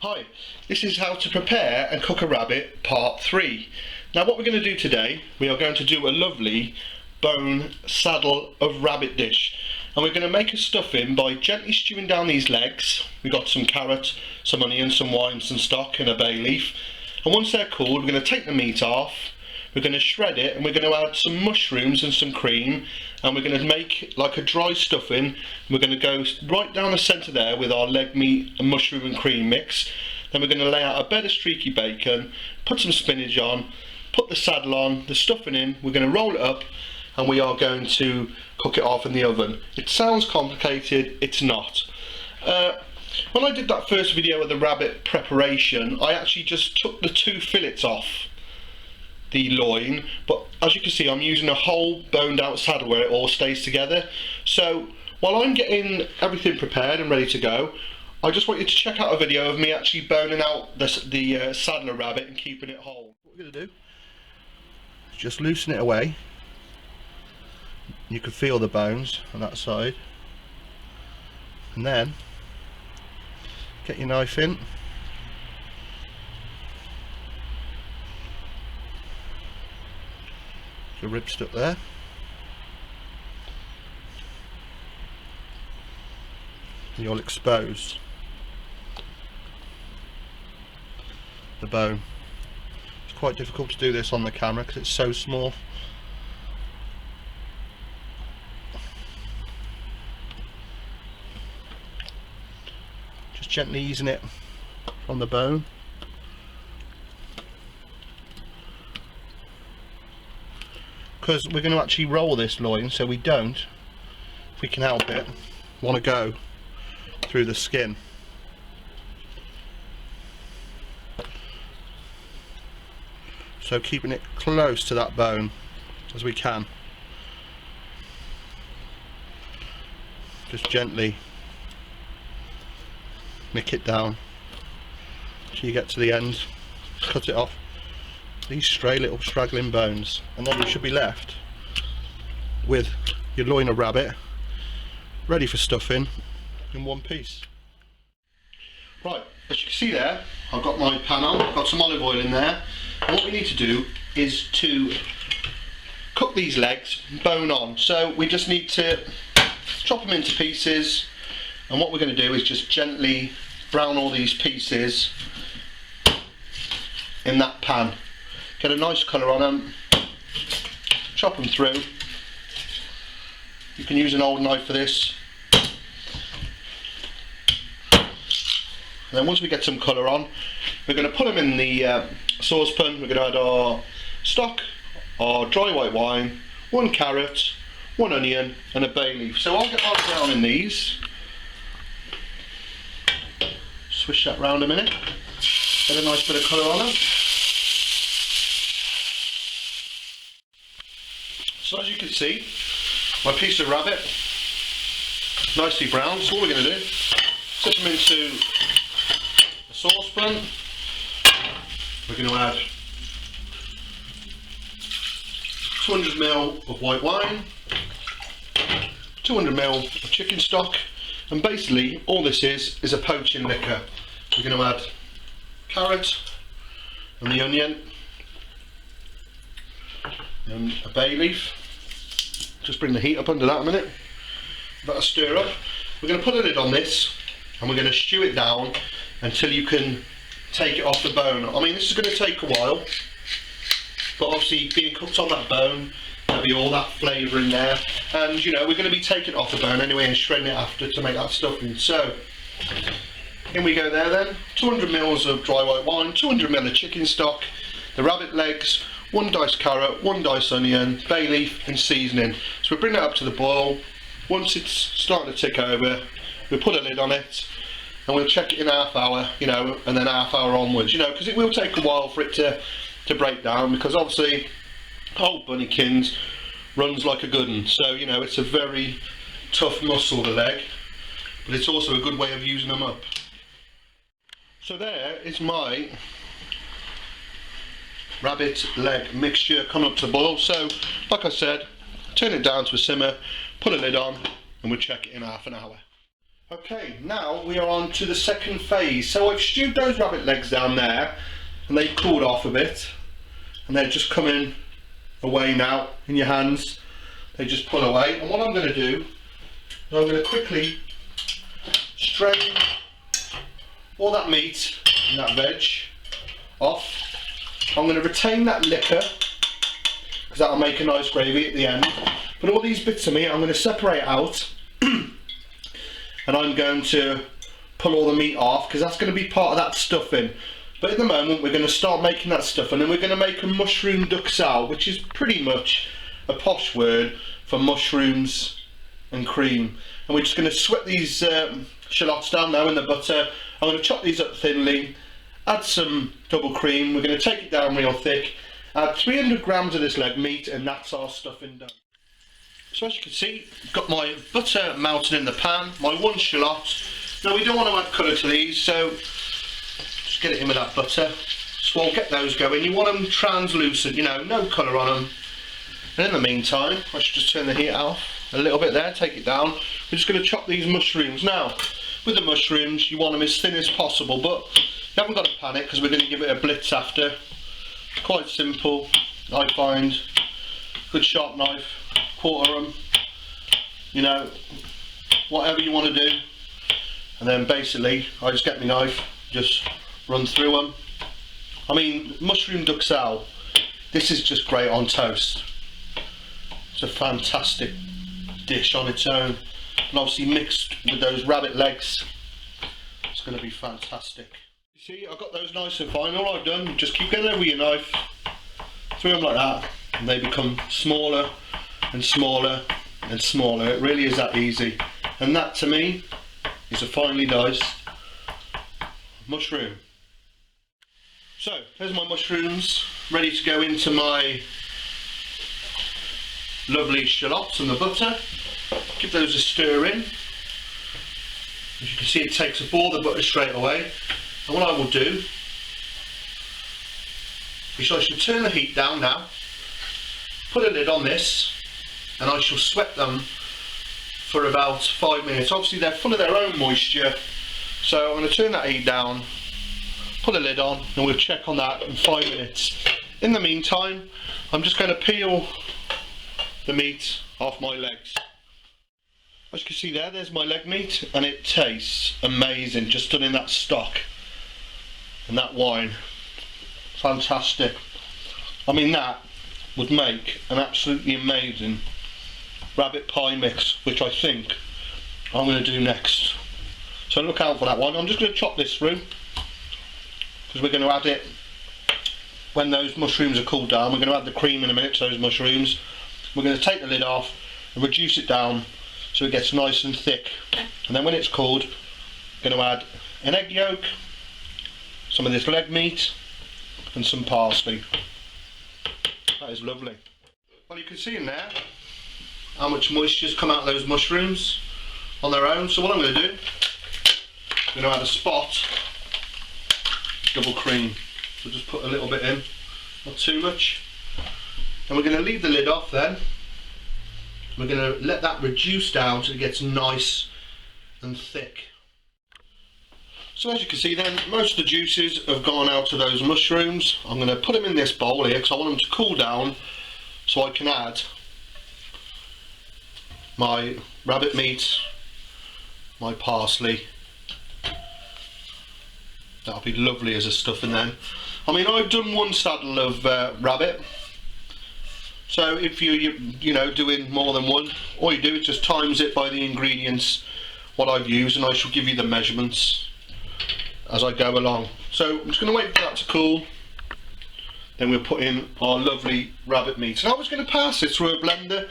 Hi, this is how to prepare and cook a rabbit part 3. Now what we're going to do today, we are going to do a lovely bone saddle of rabbit dish. And we're going to make a stuffing by gently stewing down these legs. We've got some carrot, some onion, some wine, some stock and a bay leaf. And once they're cooled, we're going to take the meat off. We're going to shred it and we're going to add some mushrooms and some cream, and we're going to make like a dry stuffing. We're going to go right down the centre there with our leg meat and mushroom and cream mix. Then we're going to lay out a bed of streaky bacon, put some spinach on, put the saddle on, the stuffing in, we're going to roll it up and we are going to cook it off in the oven. It sounds complicated, it's not. When I did that first video of the rabbit preparation, I actually just took the 2 fillets off the loin, but as you can see I'm using a whole boned out saddle where it all stays together. So while I'm getting everything prepared and ready to go, I just want you to check out a video of me actually boning out the saddle of rabbit and keeping it whole. What we're going to do is just loosen it away. You can feel the bones on that side, and then get your knife in. The rib stuck there. You're all exposed. The bone. It's quite difficult to do this on the camera because it's so small. Just gently easing it from the bone. Because we're going to actually roll this loin, so we don't, if we can help it, want to go through the skin. So keeping it close to that bone as we can. Just gently nick it down till you get to the end, cut it off. These stray little straggling bones, and then you should be left with your loin of rabbit ready for stuffing in one piece. Right, as you can see there, I've got my pan on, I've got some olive oil in there, and what we need to do is to cook these legs bone on. So we just need to chop them into pieces, and what we're going to do is just gently brown all these pieces in that pan. Get a nice colour on them, chop them through. You can use an old knife for this. And then once we get some colour on, we're going to put them in the saucepan. We're going to add our stock, our dry white wine, 1 carrot, 1 onion and a bay leaf. So I'll get my brown in these. Swish that round a minute. Get a nice bit of colour on them. So as you can see, my piece of rabbit, nicely brown. So all we're going to do, tip them into a saucepan. We're going to add 200ml of white wine, 200ml of chicken stock, and basically all this is a poaching liquor. We're going to add carrot and the onion and a bay leaf. Just bring the heat up under that a minute. Let us stir up. We're going to put a lid on this and we're going to stew it down until you can take it off the bone. I mean, this is going to take a while, but obviously being cooked on that bone, there'll be all that flavour in there, and you know we're going to be taking it off the bone anyway and shredding it after to make that stuffing. So in we go there then. 200ml of dry white wine, 200ml of chicken stock, the rabbit legs, 1 diced carrot, 1 diced onion, bay leaf and seasoning. So we bring that up to the boil. Once it's starting to tick over, we put a lid on it and we'll check it in half hour, you know, and then half hour onwards, you know, because it will take a while for it to break down, because obviously Ole Bunnykins runs like a good one. So, you know, it's a very tough muscle, the leg, but it's also a good way of using them up. So there is my rabbit leg mixture coming up to the boil. So like I said, turn it down to a simmer, put a lid on and we'll check it in half an hour. Okay, now we are on to the second phase. So I've stewed those rabbit legs down there and they've cooled off a bit and they're just coming away now in your hands. They just pull away, and what I'm going to do is I'm going to quickly strain all that meat and that veg off. I'm going to retain that liquor because that'll make a nice gravy at the end, but all these bits of meat I'm going to separate out and I'm going to pull all the meat off because that's going to be part of that stuffing. But at the moment we're going to start making that stuffing, and we're going to make a mushroom duxelle, which is pretty much a posh word for mushrooms and cream. And we're just going to sweat these shallots down now in the butter. I'm going to chop these up thinly, add some double cream, we're going to take it down real thick, add 300 grams of this leg meat, and that's our stuffing done. So as you can see, I've got my butter melted in the pan, my one shallot. Now we don't want to add colour to these, so just get it in with that butter. So I'll get those going. You want them translucent, you know, no colour on them. And in the meantime, I should just turn the heat off a little bit there, take it down. We're just going to chop these mushrooms. Now, with the mushrooms, you want them as thin as possible, but you haven't got to panic because we're going to give it a blitz after. Quite simple, I find. Good sharp knife, quarter them, you know, whatever you want to do. And then basically, I just get my knife, just run through them. I mean, mushroom duxelle, this is just great on toast. It's a fantastic dish on its own, and obviously mixed with those rabbit legs, it's going to be fantastic. You see, I've got those nice and fine. All I've done, just keep going over your knife through them like that, and they become smaller and smaller and smaller. It really is that easy, and that to me is a finely diced mushroom. So there's my mushrooms ready to go into my lovely shallots and the butter. Give those a stir in. As you can see, it takes up all the butter straight away. And what I will do is I shall turn the heat down now, put a lid on this, and I shall sweat them for about 5 minutes. Obviously they're full of their own moisture, so I'm going to turn that heat down, put a lid on, and we'll check on that in 5 minutes. In the meantime, I'm just going to peel the meat off my legs. As you can see there's my leg meat, and it tastes amazing, just done in that stock and that wine. Fantastic. I mean, that would make an absolutely amazing rabbit pie mix, which I think I'm going to do next. So look out for that one. I'm just going to chop this through because we're going to add it when those mushrooms are cooled down. We're going to add the cream in a minute to those mushrooms. We're going to take the lid off and reduce it down so it gets nice and thick. And then when it's cooled, I'm going to add an egg yolk, some of this leg meat, and some parsley. That is lovely. Well, you can see in there how much moisture's come out of those mushrooms on their own. So what I'm going to do, I'm going to add a spot of double cream. So just put a little bit in, not too much. And we're going to leave the lid off then. We're going to let that reduce down till it gets nice and thick. So as you can see then, most of the juices have gone out of those mushrooms. I'm going to put them in this bowl here because I want them to cool down so I can add my rabbit meat, my parsley. That'll be lovely as a stuffing then. I mean, I've done one saddle of rabbit. So if you know, doing more than one, all you do is just times it by the ingredients what I've used, and I shall give you the measurements as I go along. So I'm just going to wait for that to cool, then we'll put in our lovely rabbit meat. And I was going to pass this through a blender,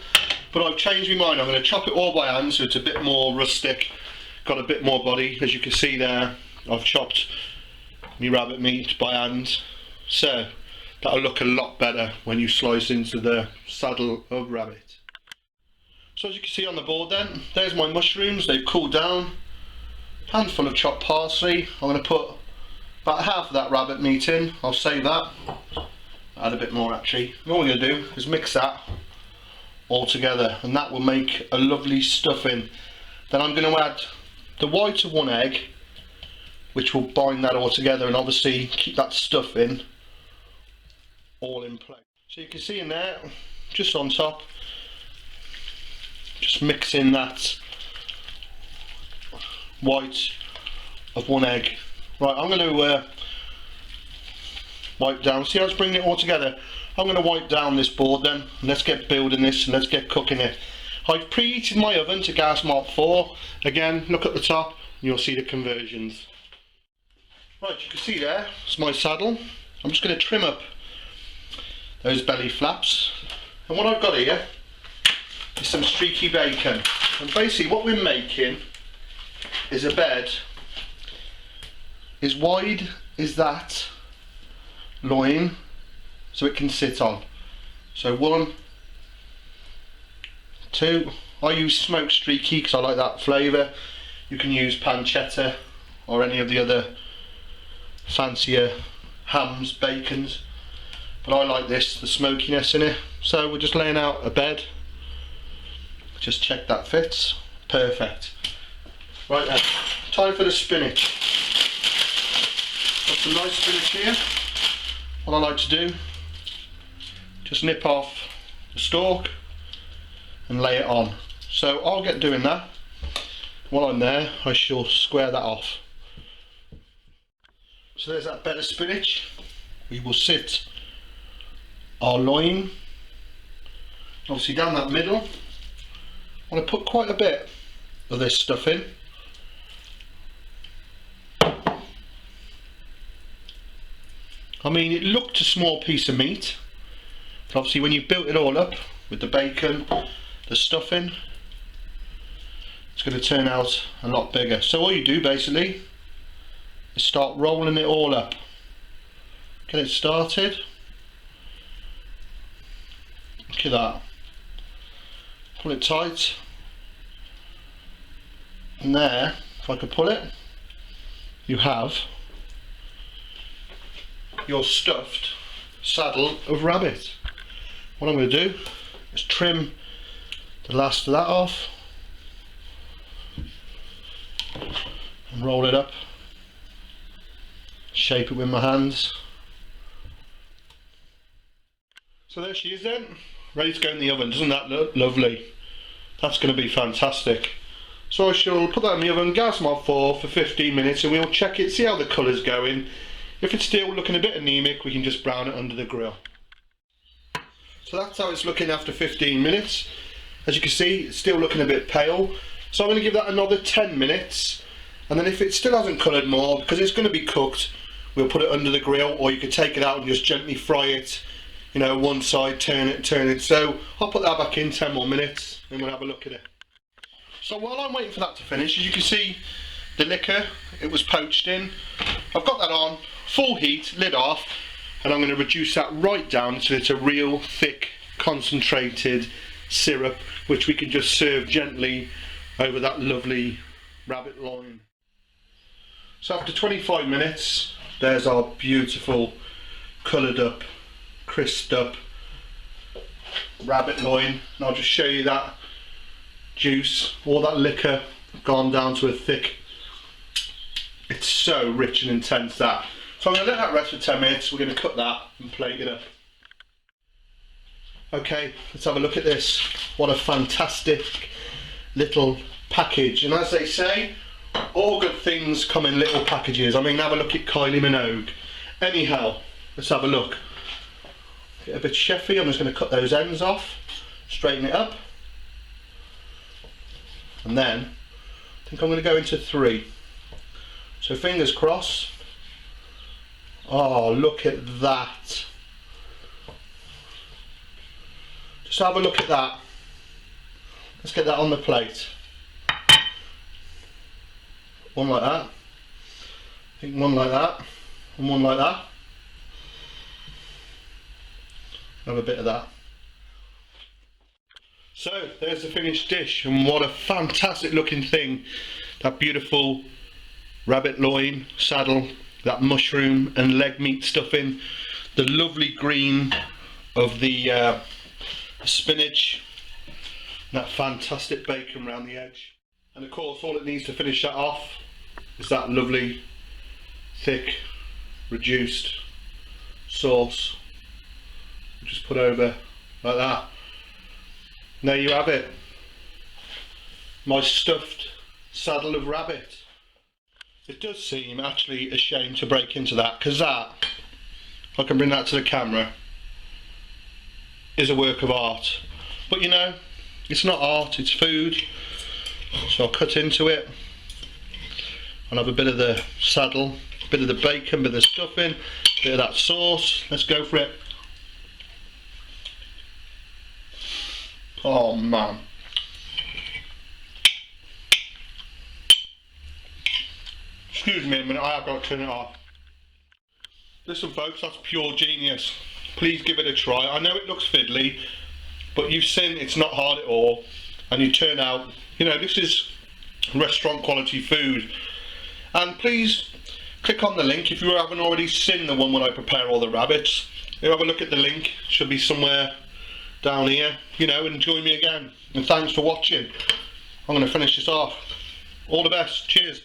but I've changed my mind. I'm going to chop it all by hand so it's a bit more rustic, got a bit more body. As you can see there, I've chopped my rabbit meat by hand, so that'll look a lot better when you slice into the saddle of rabbit. So as you can see on the board then, there's my mushrooms. They've cooled down. Handful of chopped parsley. I'm going to put about half of that rabbit meat in. I'll save that. Add a bit more actually. And all we're going to do is mix that all together, and that will make a lovely stuffing. Then I'm going to add the white of 1 egg, which will bind that all together and obviously keep that stuffing all in place. So you can see in there, just on top, just mixing that white of 1 egg. Right, I'm going to wipe down, see how it's bringing it all together. I'm going to wipe down this board then, and let's get building this and let's get cooking it. I've preheated my oven to gas mark 4. Again, look at the top and you'll see the conversions. Right, you can see there, it's my saddle. I'm just going to trim up those belly flaps. And what I've got here is some streaky bacon. And basically what we're making is a bed as wide as that loin so it can sit on. So 1, 2, I use smoked streaky because I like that flavour. You can use pancetta or any of the other fancier hams, bacons, but I like this, the smokiness in it. So we're just laying out a bed, just check that fits, perfect. Right then, time for the spinach. Got some nice spinach here. What I like to do, just nip off the stalk and lay it on. So I'll get doing that. While I'm there, I shall square that off. So there's that bed of spinach. We will sit our loin, obviously down that middle. I want to put quite a bit of this stuff in. I mean, it looked a small piece of meat, but obviously when you've built it all up with the bacon, the stuffing, it's going to turn out a lot bigger. So all you do basically is start rolling it all up. Get it started. Look at that. Pull it tight. And there, if I could pull it, you have your stuffed saddle of rabbit. What I'm going to do is trim the last of that off and roll it up, shape it with my hands. So there she is then, ready to go in the oven. Doesn't that look lovely? That's going to be fantastic. So I shall put that in the oven, gas mark 4 for 15 minutes, and we'll check it, see how the colour's going. If it's still looking a bit anemic, we can just brown it under the grill. So that's how it's looking after 15 minutes. As you can see, it's still looking a bit pale. So I'm going to give that another 10 minutes. And then if it still hasn't coloured more, because it's going to be cooked, we'll put it under the grill, or you could take it out and just gently fry it. You know, one side, turn it. So I'll put that back in 10 more minutes and we'll have a look at it. So while I'm waiting for that to finish, as you can see, the liquor, it was poached in. I've got that on, full heat, lid off, and I'm going to reduce that right down so it's a real thick, concentrated syrup, which we can just serve gently over that lovely rabbit loin. So after 25 minutes, there's our beautiful coloured up, crisped up rabbit loin, and I'll just show you that juice, all that liquor gone down to a thick, it's so rich and intense that. So I'm going to let that rest for 10 minutes, we're going to cut that and plate it up. Okay, let's have a look at this. What a fantastic little package, and as they say, all good things come in little packages. I mean, have a look at Kylie Minogue. Anyhow, let's have a look. Get a bit chefy, I'm just going to cut those ends off, straighten it up, and then I think I'm going to go into 3. So fingers crossed. Oh, look at that. Just have a look at that. Let's get that on the plate. One like that. I think one like that. And one like that. Have a bit of that. So there's the finished dish, and what a fantastic looking thing. That beautiful rabbit loin saddle, that mushroom and leg meat stuffing, the lovely green of the spinach, and that fantastic bacon around the edge. And of course all it needs to finish that off is that lovely thick reduced sauce. Just put over like that. And there you have it, my stuffed saddle of rabbit. It does seem actually a shame to break into that, because that, if I can bring that to the camera, is a work of art. But you know, it's not art, it's food. So I'll cut into it. I'll have a bit of the saddle, a bit of the bacon, a bit of the stuffing, a bit of that sauce. Let's go for it. Oh man. Excuse me a minute, I have got to turn it off. Listen folks, that's pure genius. Please give it a try. I know it looks fiddly, but you've seen it's not hard at all, and you turn out, you know, this is restaurant quality food. And please click on the link if you haven't already seen the one when I prepare all the rabbits. You have a look at the link, it should be somewhere down here, you know, and join me again. And thanks for watching. I'm going to finish this off. All the best, cheers.